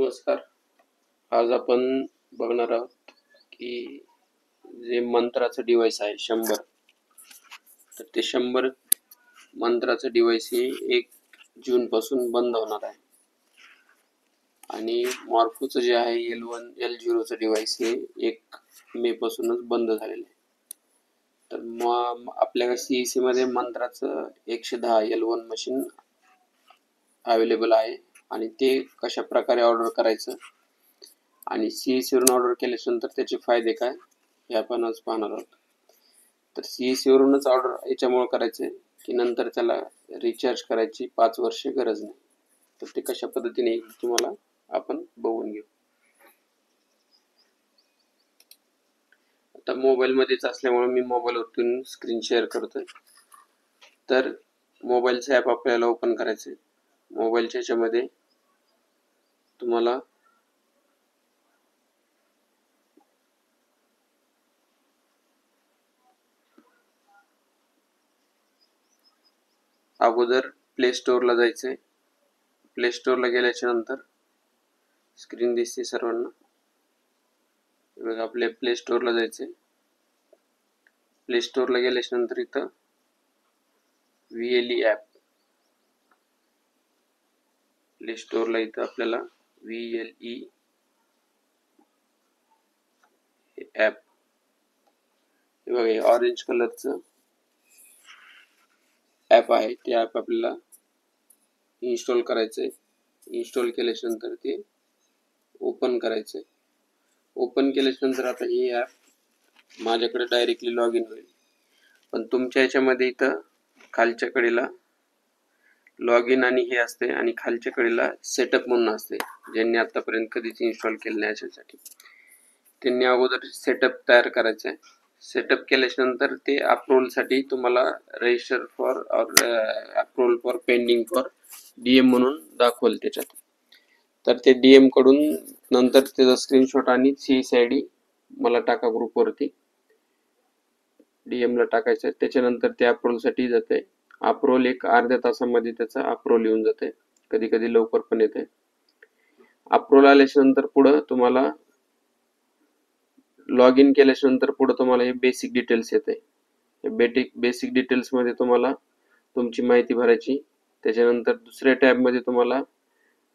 नमस्कार. आज आपण बघणार आहोत की जे मंत्राचं डिव्हाइस आहे 100, तर ते 100 मंत्राचं डिव्हाइस हे 1 जून पासून बंद होणार आहे आणि मॉर्फोचं जे आहे L1 L0चं डिव्हाइस हे 1 मे पासूनच बंद झालेलं आहे. तर मग आपल्याकडे CEC मध्ये मंत्राचं 110 L1 मशीन अवेलेबल आहे आणि ते कशा प्रकारे ऑर्डर करायचं आणि CEC वरून ऑर्डर केल्यानंतर त्याचे फायदे काय हे आपण आज पाहणार आहोत. तर CEC वरूनच ऑर्डर याच्यामुळे करायचे की नंतर त्याला रिचार्ज करायची 5 वर्ष गरज नाही. तर ते कशा पद्धतीने तुम्हाला आपण बघून घेऊ. आता मोबाईल मध्येच असल्यामुळे मी मोबाईलवरून स्क्रीन शेअर करतोय. तर मोबाईलचं ॲप आपल्याला ओपन करायचं. मोबाईलच्या याच्यामध्ये तुम्हाला अगोदर प्ले स्टोअरला जायचंय. प्ले स्टोअरला गेल्याच्या नंतर स्क्रीन दिसते सर्वांना. बघा आपल्या प्ले स्टोअरला जायचंय. प्ले स्टोअरला गेल्याच्या नंतर इथं VLE ॲप, प्ले स्टोअरला इथं आपल्याला VLE ॲप हे बघा ऑरेंज कलरचं ॲप आहे. ते ॲप आपल्याला इन्स्टॉल करायचंय. इन्स्टॉल केल्याच्या नंतर ते ओपन करायचंय. ओपन केल्याच्या नंतर आता हे ॲप माझ्याकडे डायरेक्टली लॉग इन होईल. पण तुमच्या याच्यामध्ये इथं खालच्या कडेला लॉग इन आणि हे असते आणि खालच्या कडेला सेटअप म्हणून असते. ज्यांनी आतापर्यंत कधीच इन्स्टॉल केलं नाही अशासाठी त्यांनी अगोदर सेटअप तयार करायचं आहे. सेटअप केल्याच्या नंतर ते अप्रूव्हलसाठी तुम्हाला register for approval for pending for DM म्हणून दाखवल त्याच्यात. तर ते DM कडून नंतर त्याचा स्क्रीनशॉट आणि CEC ID मला टाका ग्रुपवरती. DM ला टाकायचं आहे. त्याच्यानंतर ते अप्रूव्हलसाठी जाते. अप्रूव्हल एक अर्ध्या तासामध्ये त्याचा अप्रूव्हल येऊन जाते. कधी कधी लवकर पण येते. अप्रूव्हल आल्याच्या नंतर पुढे तुम्हाला लॉग इन केल्याच्या नंतर पुढे तुम्हाला हे बेसिक डिटेल्स येते. बेसिक डिटेल्स मध्ये तुम्हाला तुमची माहिती भरायची. त्याच्यानंतर दुसऱ्या टॅब मध्ये तुम्हाला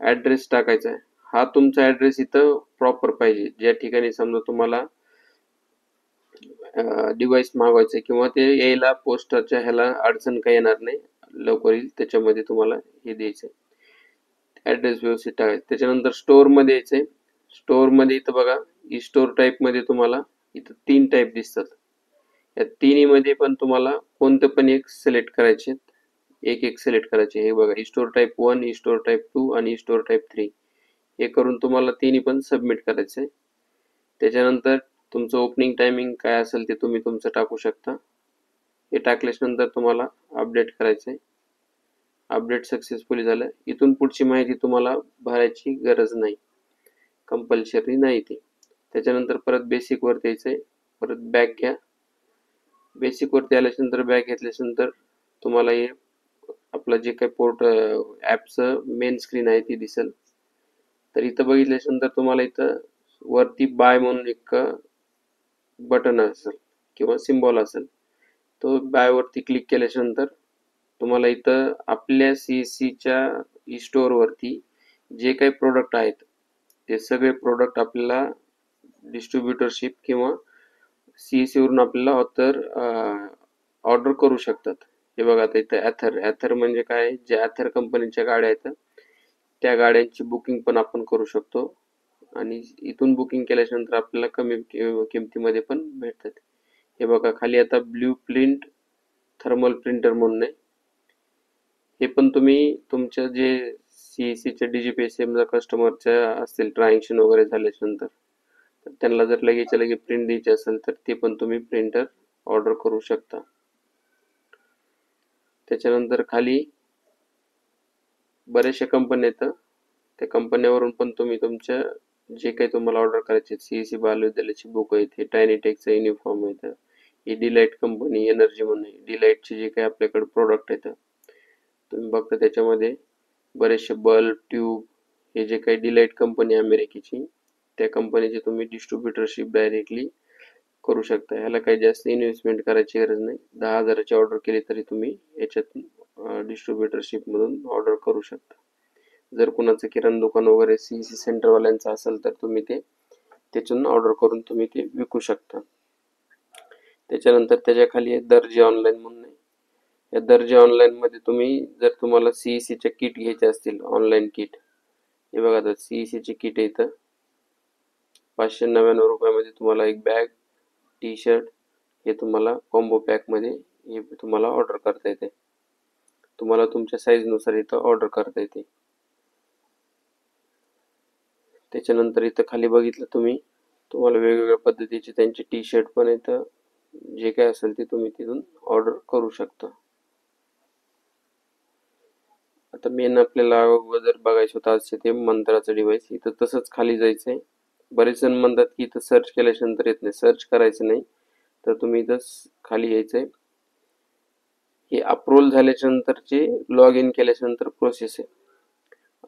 ऍड्रेस टाकायचा आहे. हा तुमचा ऍड्रेस इथं प्रॉपर पाहिजे. ज्या ठिकाणी समजा तुम्हाला डिव्हाइस मागवायचं किंवा ते यायला पोस्टच्या ह्याला अडचण काही येणार नाही, लवकर येईल. त्याच्यामध्ये तुम्हाला हे द्यायचं ऍड्रेस व्यवस्थित टाकायचं. त्याच्यानंतर स्टोअर मध्ये यायचंय. स्टोअर मध्ये इथं बघा ई स्टोअर टाईप मध्ये तुम्हाला इथं 3 टाईप दिसतात. या तिन्ही मध्ये पण तुम्हाला कोणतं पण एक सिलेक्ट करायचे. एक सिलेक्ट करायचे. हे बघा E store type 1, E store type 2 आणि ई स्टोअर टाईप 3 हे करून तुम्हाला तिन्ही पण सबमिट करायचंय. त्याच्यानंतर तुमचं ओपनिंग टायमिंग काय असेल ते तुम्ही तुमचं टाकू शकता. हे टाकल्याच्या नंतर तुम्हाला अपडेट करायचंय. अपडेट सक्सेसफुली झालं. इथून पुढची माहिती तुम्हाला भरायची गरज नाही, कंपल्सरी नाही ती. त्याच्यानंतर परत बेसिक वरती यायचंय. परत बॅक घ्या. बेसिक वरती आल्याच्या नंतर बॅक घेतल्याच्या नंतर तुम्हाला हे आपलं जे काही पोर्ट ॲपचं मेन स्क्रीन आहे ती दिसेल. तर इथं बघितल्याच्या नंतर तुम्हाला इथं वरती बाय म्हणून एक बटन असेल किंवा सिम्बॉल असेल. तो बाय वरती क्लिक केल्याच्या नंतर तुम्हाला इथं आपल्या CECच्या ई स्टोअर वरती जे काही प्रोडक्ट आहेत ते सगळे प्रोडक्ट आपल्याला डिस्ट्रीब्युटरशिप किंवा CEC वरून आपल्याला ऑर्डर करू शकतात. हे बघा आता इथं ॲथर म्हणजे काय, जे ॲथर कंपनीच्या गाड्या आहेत त्या गाड्यांची बुकिंग पण आपण करू शकतो आणि इथून बुकिंग केल्याच्या नंतर आपल्याला कमी किमतीमध्ये पण भेटतात. हे बघा खाली आता ब्ल्यू प्रिंट थर्मल प्रिंटर म्हणून आहे. हे पण तुम्ही तुमच्या जे CECच्या DGPSM कस्टमरच्या असतील ट्रान्झॅक्शन वगैरे झाल्याच्या नंतर तर त्यांना जर लगेच प्रिंट द्यायची असेल तर ते पण तुम्ही प्रिंटर ऑर्डर करू शकता. त्याच्यानंतर खाली बऱ्याचशा कंपन्या येतं. त्या कंपन्यावरून पण तुम्ही तुमच्या जे काही तुम्हाला ऑर्डर करायचे CEC महाविद्यालयाची बुक आहेत, हे टायनीटेकचं युनिफॉर्म आहेत, ही डिलाइट कंपनी एनर्जी म्हणून आहे. डिलाइटचे जे काही आपल्याकडे प्रोडक्ट आहेत तुम्ही बघता त्याच्यामध्ये बरेचसे बल्ब, ट्यूब हे जे काही डिलाइट कंपनी अमेरिकेची, त्या कंपनीचे तुम्ही डिस्ट्रीब्युटरशिप डायरेक्टली करू शकता. ह्याला काही जास्त इन्व्हेस्टमेंट करायची गरज नाही. 10,000ची ऑर्डर केली तरी तुम्ही याच्यात डिस्ट्रीब्युटरशिप मधून ऑर्डर करू शकता. जर कुणाचं किराणा दुकान वगैरे CEC सेंटरवाल्यांचं असेल तर तुम्ही ते त्याच्यातून ऑर्डर करून तुम्ही ते विकू शकता. त्याच्यानंतर त्याच्या खाली आहे दर्जी ऑनलाईन म्हणून आहे. या दर्जी ऑनलाईन मध्ये तुम्ही जर तुम्हाला CEC चे किट घ्यायचे असतील, ऑनलाईन किट, हे बघा आता CEC चे किट आहे इथं 599 रुपयामध्ये तुम्हाला एक बॅग, टी शर्ट हे तुम्हाला कॉम्बो पॅक मध्ये हे तुम्हाला ऑर्डर करता येते. तुम्हाला तुमच्या साईज नुसार इथं ऑर्डर करता येते. त्याच्यानंतर इथं खाली बघितलं तुम्ही, तुम्हाला वेगवेगळ्या पद्धतीचे त्यांचे टी शर्ट पण इथं जे काय असेल ते तुम्ही तिथून ऑर्डर करू शकता. आता मेन आपल्याला जर बघायचं होतं आजचे ते मंत्राचं डिव्हाइस, इथं तसंच खाली जायचंय. बरेच जण म्हणतात की इथं सर्च केल्यानंतर येत नाही. सर्च करायचं नाही, तर तुम्ही इथं खाली यायचंय. हे अप्रूव्हल झाल्याच्या नंतरचे लॉग इन केल्याच्या नंतर प्रोसेस आहे.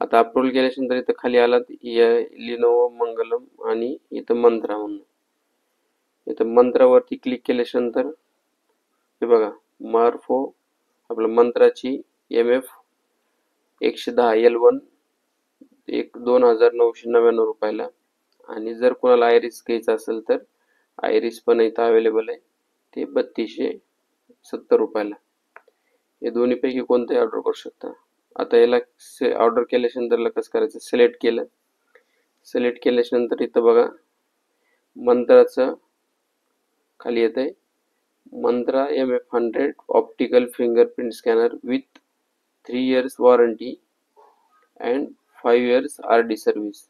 आता अप्रूव्हल केल्याच्या नंतर इथं खाली आलात लिनोवो मंगलम आणि इथं मंत्रा म्हणून, इथं मंत्रावरती क्लिक केल्याच्या नंतर हे बघा मार्फो आपलं मंत्राची MF 110 L1 2,999 रुपयाला. आणि जर कोणाला आयरिस घ्यायचं असेल तर आयरिस पण इथं अवेलेबल आहे, ते 3,270 रुपयाला. हे दोन्हीपैकी कोणतेही ऑर्डर करू शकता. आता याला ऑर्डर केल्याच्या नंतर कसं करायचं, सिलेक्ट केलं. सिलेक्ट केल्याच्या नंतर इथं बघा मंत्राचं खाली येतंय मंत्रा MF 100 optical fingerprint scanner with 3 years warranty and 5 years RD service.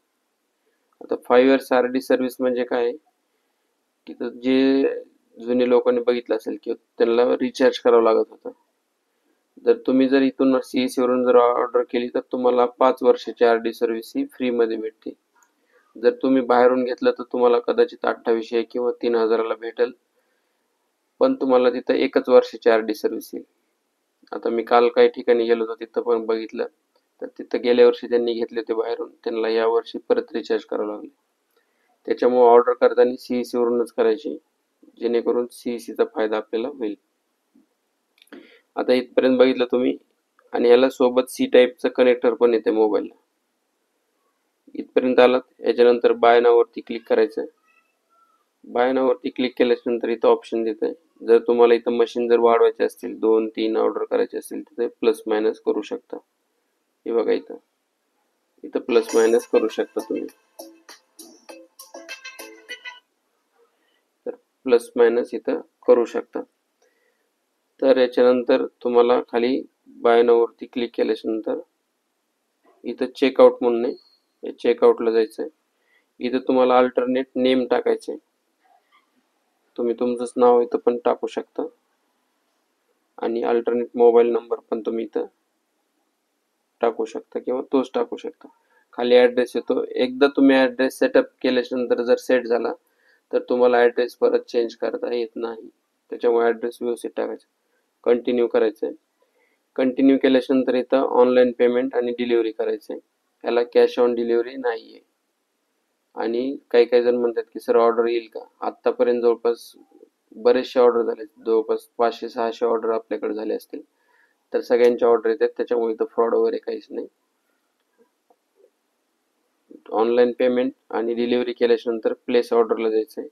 आता 5 years RD सर्व्हिस म्हणजे काय, तिथं जे जुने लोकांनी बघितलं असेल की त्यांना रिचार्ज करावं लागत होतं. जर इथून CEC वरून जर ऑर्डर केली तर तुम्हाला 5 वर्षाची RD सर्व्हिस ही फ्री मध्ये भेटते. जर तुम्ही बाहेरून घेतलं तर तुम्हाला कदाचित 2800 किंवा 3,000ला भेटेल, पण तुम्हाला तिथं 1च वर्षाची RD सर्व्हिस येईल. आता मी काल काही ठिकाणी गेलो होतो, तिथं पण बघितलं तर तिथं गेल्या वर्षी त्यांनी घेतले होते बाहेरून, त्यांना या वर्षी परत रिचार्ज करावं लागले. त्याच्यामुळे ऑर्डर करताना CEC वरूनच करायची, जेणेकरून CEC चा फायदा आपल्याला होईल. आता इथपर्यंत बघितलं तुम्ही, आणि याला सोबत C टाईपचं कनेक्टर पण येते मोबाईलला. इथपर्यंत आलात, याच्यानंतर बाय नाव वरती क्लिक करायचं. बाय नाव वरती क्लिक केल्याच्या नंतर इथं ऑप्शन देतंय. जर तुम्हाला इथं मशीन जर वाढवायचे असतील, 2-3 ऑर्डर करायचे असतील तर प्लस मायनस करू शकता. हे बघा इथं प्लस मायनस करू शकता तुम्ही. तर प्लस मायनस इथं करू शकता. तर याच्यानंतर तुम्हाला खाली बाय नाव वरती क्लिक केल्याच्या नंतर इथं चेकआउट म्हणून आहे, चेकआउटला जायचंय. इथं तुम्हाला अल्टरनेट नेम टाकायचे. तुम्ही तुमचंच नाव इथं पण टाकू शकता आणि अल्टरनेट मोबाईल नंबर पण तुम्ही इथं टाकू शकता किंवा तोच टाकू शकता. खाली ऍड्रेस येतो. एकदा तुम्ही ऍड्रेस सेटअप केल्याच्या नंतर जर सेट झाला तर तुम्हाला ऍड्रेस परत चेंज करता येत नाही. त्याच्यामुळे ऍड्रेस व्यवस्थित टाकायचा. कंटिन्यू करायचंय. कंटिन्यू केल्याच्या नंतर इथं ऑनलाईन पेमेंट आणि डिलिव्हरी करायचंय. याला कॅश ऑन डिलिव्हरी नाहीये. आणि काही जण म्हणतात की सर ऑर्डर येईल का? आतापर्यंत जवळपास बरेचसे ऑर्डर झाले, जवळपास 500-600 ऑर्डर आपल्याकडे झाले असतील. तर सगळ्यांच्या ऑर्डर येतात, त्याच्यामुळे इथं फ्रॉड वगैरे काहीच नाही. ऑनलाईन पेमेंट आणि डिलिव्हरी केल्याच्या नंतर प्लेस ऑर्डरला जायचंय.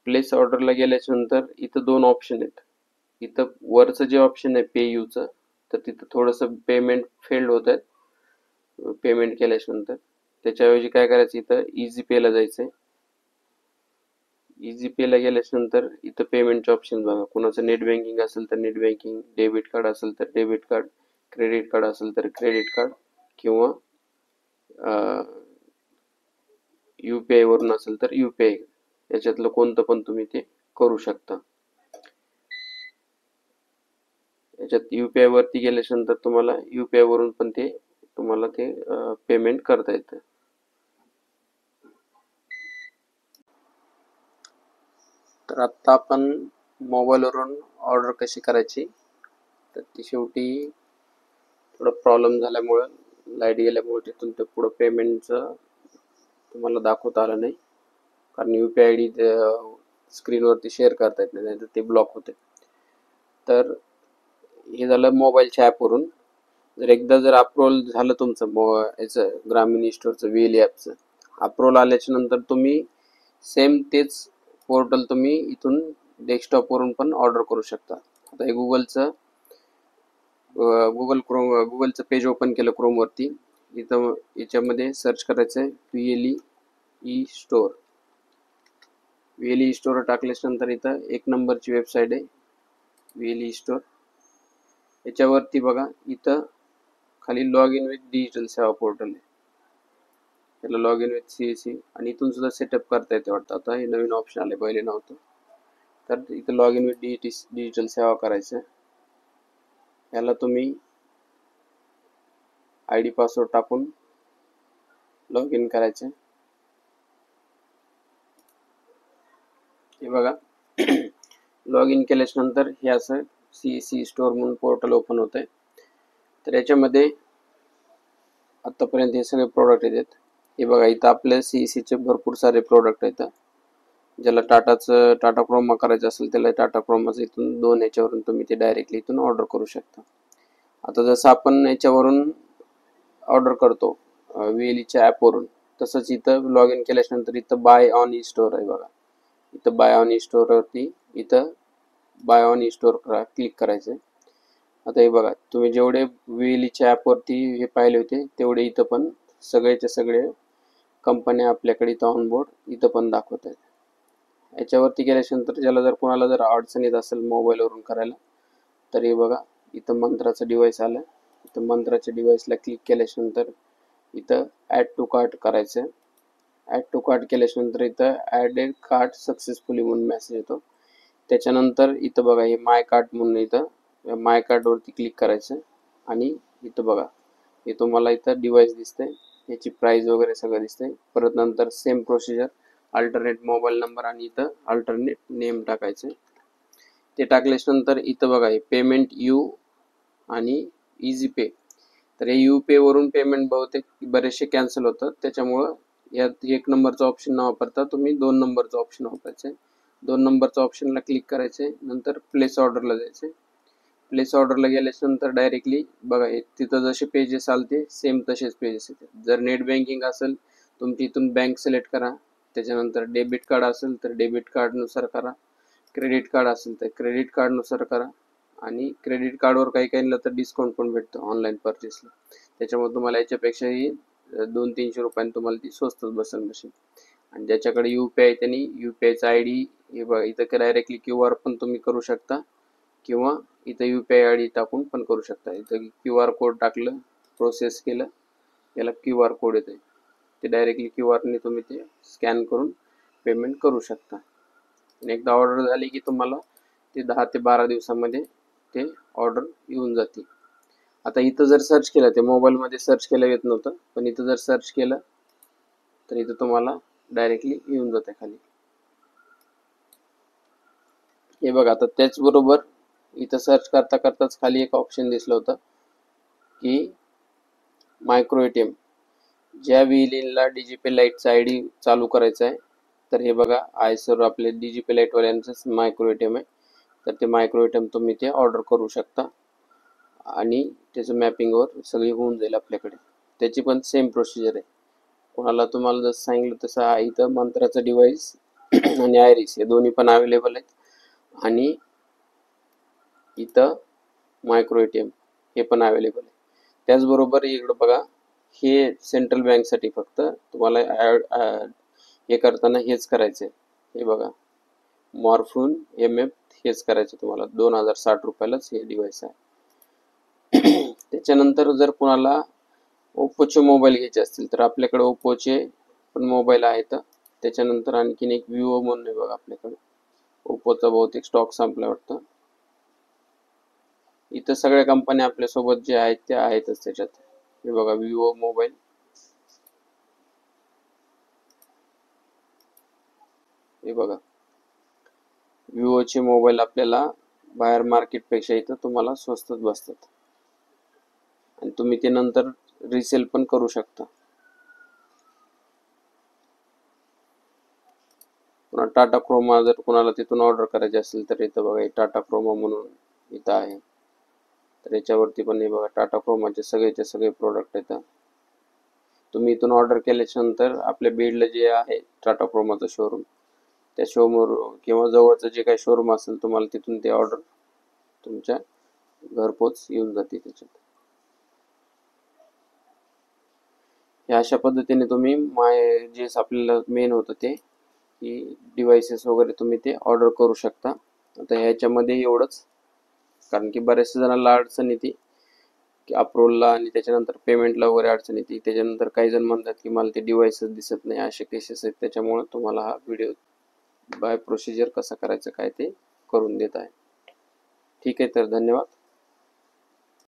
प्लेस ऑर्डरला गेल्याच्या नंतर इथं 2 ऑप्शन आहेत. इथं वरचं जे ऑप्शन आहे पे यूचं, तर तिथं थोडंसं पेमेंट फेल्ड होत आहे पेमेंट केल्याच्या नंतर. त्याच्याऐवजी काय करायचं, इथं इझी पेला जायचंय. इझी पेला गेल्याच्या नंतर इथं पेमेंटचे ऑप्शन बघा. कुणाचं नेट बँकिंग असेल तर नेट बँकिंग, डेबिट कार्ड असेल तर डेबिट कार्ड, क्रेडिट कार्ड असेल तर क्रेडिट कार्ड, किंवा UPI वरून असेल तर UPI. याच्यातलं कोणतं पण तुम्ही ते करू शकता. याच्यात UPI वरती गेल्याच्या नंतर तुम्हाला UPI वरून पण तुम्हाला ते पेमेंट करता येतं. तर आता आपण मोबाईलवरून ऑर्डर कशी करायची, तर ती शेवटी थोडा प्रॉब्लेम झाल्यामुळं लाईट गेल्यामुळे तिथून ते पुढं पेमेंटचं तुम्हाला दाखवता आलं नाही, कारण UPI ID स्क्रीनवरती शेअर करता येत नाही, तर ते ब्लॉक होते. तर हे झालं मोबाईलच्या ॲपवरून. जर एकदा जर अप्रूव्हल झालं तुमचं याचं ग्रामीण स्टोअरचं VLE ॲपचं अप्रूव्हल आल्याच्या नंतर तुम्ही सेम तेच पोर्टल तुम्ही इथून डेस्कटॉपवरून पण ऑर्डर करू शकता. आता हे गुगलचं पेज ओपन केलं क्रोमवरती. इथं याच्यामध्ये सर्च करायचं आहे VLE स्टोअर. VLE स्टोअर टाकल्याच्या नंतर इथं 1 नंबरची वेबसाईट आहे VLE स्टोअर. याच्यावरती बघा इथं खाली लॉग इन विथ डिजिटल सेवा पोर्टल आहे. त्याला लॉग इन विथ CSC आणि इथून सुद्धा सेटअप करता येते वाटतं. आता हे नवीन ऑप्शन आले, पहिले नव्हतं. तर इथं लॉग इन विथ डिजिटल सेवा करायचं. याला तुम्ही ID पासवर्ड टाकून लॉग इन करायचं. हे बघा लॉग इन केल्याच्या नंतर हे असं CSC स्टोअर म्हणून पोर्टल ओपन होत आहे. तर याच्यामध्ये आतापर्यंत हे सगळे प्रोडक्ट आहेत. हे बघा इथं आपल्या CSCचे भरपूर सारे प्रोडक्ट आहेत. ज्याला टाटा क्रोमा करायचं असेल त्याला टाटा क्रोमाचं इथून 2 याच्यावरून तुम्ही ते डायरेक्टली इथून ऑर्डर करू शकता. आता जसं आपण याच्यावरून ऑर्डर करतो VLEच्या ॲपवरून, तसंच इथं लॉग इन केल्याच्या नंतर इथं बाय ऑन ई स्टोअर आहे बघा. इथं बाय ऑन ई स्टोअरवरती इथं buy on e store click करायचं. आता हे बघा तुम्ही जेवढे VLEच्या ॲपवरती हे पाहिले होते तेवढे इथं पण सगळेच्या सगळे कंपन्या आपल्याकडे इथं ऑनबोर्ड इथं पण दाखवत आहेत. याच्यावरती गेल्यानंतर ज्याला जर कोणाला जर अडचण येत असेल मोबाईलवरून करायला, तर हे बघा इथं मंत्राचं डिव्हाइस आलं. इथं मंत्राच्या डिव्हाइसला क्लिक केल्यानंतर इथं ॲड टू कार्ट करायचं. ॲड टू कार्ट केल्यानंतर इथं ॲडेड कार्ट सक्सेसफुली म्हणून मेसेज येतो. त्याच्यानंतर इथं बघा हे माय कार्ट म्हणून इथं माय कार्टवरती क्लिक करायचं आणि इथं बघा हे तुम्हाला इथं डिव्हाइस दिसतंय, याची प्राइस वगैरे सगळं दिसतंय. परत नंतर same procedure alternate mobile number आणि इथं अल्टरनेट नेम टाकायचं. ते टाकल्यानंतर इथं बघा हे पेमेंट यू आणि इझी पे. तर हे UPay वरून पेमेंट बहुतेक बरेचसे कॅन्सल होतात, त्याच्यामुळं यात 1 नंबरचा ऑप्शन न वापरता तुम्ही 2 नंबरचा ऑप्शन वापरायचं. 2 नंबरचा ऑप्शनला क्लिक करायचे, नंतर प्लेस ऑर्डरला जायचे. प्लेस ऑर्डरला गेल्यानंतर डायरेक्टली बघा तिथं जसे पेजेस आलते सेम तसेच पेजेस येतात. जर नेट बँकिंग असेल तुमची इथून बँक सिलेक्ट करा. त्याच्यानंतर डेबिट कार्ड असेल तर डेबिट कार्डनुसार करा. क्रेडिट कार्ड असेल तर क्रेडिट कार्डनुसार करा. आणि क्रेडिट कार्डवर काही काहींना तर डिस्काउंट पण भेटतो ऑनलाईन परचेसला. त्याच्यामुळे तुम्हाला याच्यापेक्षाही 200-300 रुपयांनी तुम्हाला ती स्वस्तच बसेल. आणि ज्याच्याकडे UPI आहे त्यांनी UPIचा ID हे बघा इथं डायरेक्टली QR पण तुम्ही करू शकता किंवा इथं UPI ID टाकून पण करू शकता. इथं QR कोड टाकलं, प्रोसेस केलं, याला QR कोड येते. ते डायरेक्टली QRने तुम्ही ते स्कॅन करून पेमेंट करू शकता. आणि एकदा ऑर्डर झाली की तुम्हाला ते 10 ते 12 दिवसामध्ये ते ऑर्डर येऊन जाते. आता इथं जर सर्च केलं, ते मोबाईलमध्ये सर्च केलं येत नव्हतं, पण इथं जर सर्च केलं तर इथं तुम्हाला डायरेक्टली येऊन जाते खाली. हे बघा आता त्याचबरोबर इथं सर्च करता करताच खाली एक ऑप्शन दिसलं होतं की मायक्रो ATM. ज्या VLEला DGPay लाईटचा ID चालू करायचा आहे, तर हे बघा आयसर आपले DGPay लाईटवाल्यांचंच मायक्रो ATM आहे. तर ते मायक्रो ATM तुम्ही ते ऑर्डर करू शकता आणि त्याचं मॅपिंगवर सगळी होऊन जाईल आपल्याकडे. त्याची पण सेम प्रोसिजर आहे. कोणाला तुम्हाला जसं सांगितलं तसं इथं मंत्राचं डिव्हाइस आणि आयरिस हे दोन्ही पण अवेलेबल आहेत. आणि इथं मायक्रो ATM हे पण अवेलेबल आहे. त्याचबरोबर इकडं बघा हे सेंट्रल बँकसाठी फक्त तुम्हाला हे करताना हेच करायचं आहे. हे बघा मॉर्फून MF हेच करायचं तुम्हाला. 2060 रुपयालाच हे डिव्हाइस आहे. त्याच्यानंतर जर कोणाला ओप्पोचे मोबाईल घ्यायचे असतील तर आपल्याकडे ओप्पोचे पण मोबाईल आहेत. त्याच्यानंतर आणखीन एक विवो म्हणून आहे बघा आपल्याकडे. ओप्पोचा बहुतेक स्टॉक संपला वाटतं. इथं सगळ्या कंपन्या आपल्यासोबत जे आहेत त्या आहेतच त्याच्यात. हे बघा विवो मोबाईल. हे बघा विवोचे मोबाईल आपल्याला बाहेर मार्केटपेक्षा इथं तुम्हाला स्वस्तच बसतात. आणि तुम्ही ते नंतर रिसेल पण करू शकता. पुन्हा टाटा क्रोमा जर कोणाला तिथून ऑर्डर करायची असेल तर इथं बघा टाटा क्रोमा म्हणून इथं आहे. तर याच्यावरती पण हे बघा टाटा क्रोमाचे सगळेचे सगळे प्रोडक्ट येतात. तुम्ही इथून ऑर्डर केल्याच्या नंतर आपल्या बीडला जे आहे टाटा क्रोमाचं शोरूम, त्या शोरूम किंवा जवळचं जे काही शोरूम असेल तुम्हाला तिथून ते ऑर्डर तुमच्या घरपोच येऊन जाते त्याच्यात. या अशा पद्धतीने तुम्ही जे आपल्याला मेन होतं ते की डिव्हाइसेस वगैरे तुम्ही ते ऑर्डर करू शकता. आता ह्याच्यामध्ये एवढंच, कारण की बऱ्याचशा जणांना अडचण येते की अप्रूव्हलला आणि त्याच्यानंतर पेमेंटला वगैरे अडचण येते. त्याच्यानंतर काही जण म्हणतात की मला ते डिव्हाइसच दिसत नाही, असे केसेस आहेत. त्याच्यामुळे तुम्हाला हा व्हिडिओ बाय प्रोसिजर कसं करायचं काय ते करून देत आहे. ठीक आहे, तर धन्यवाद.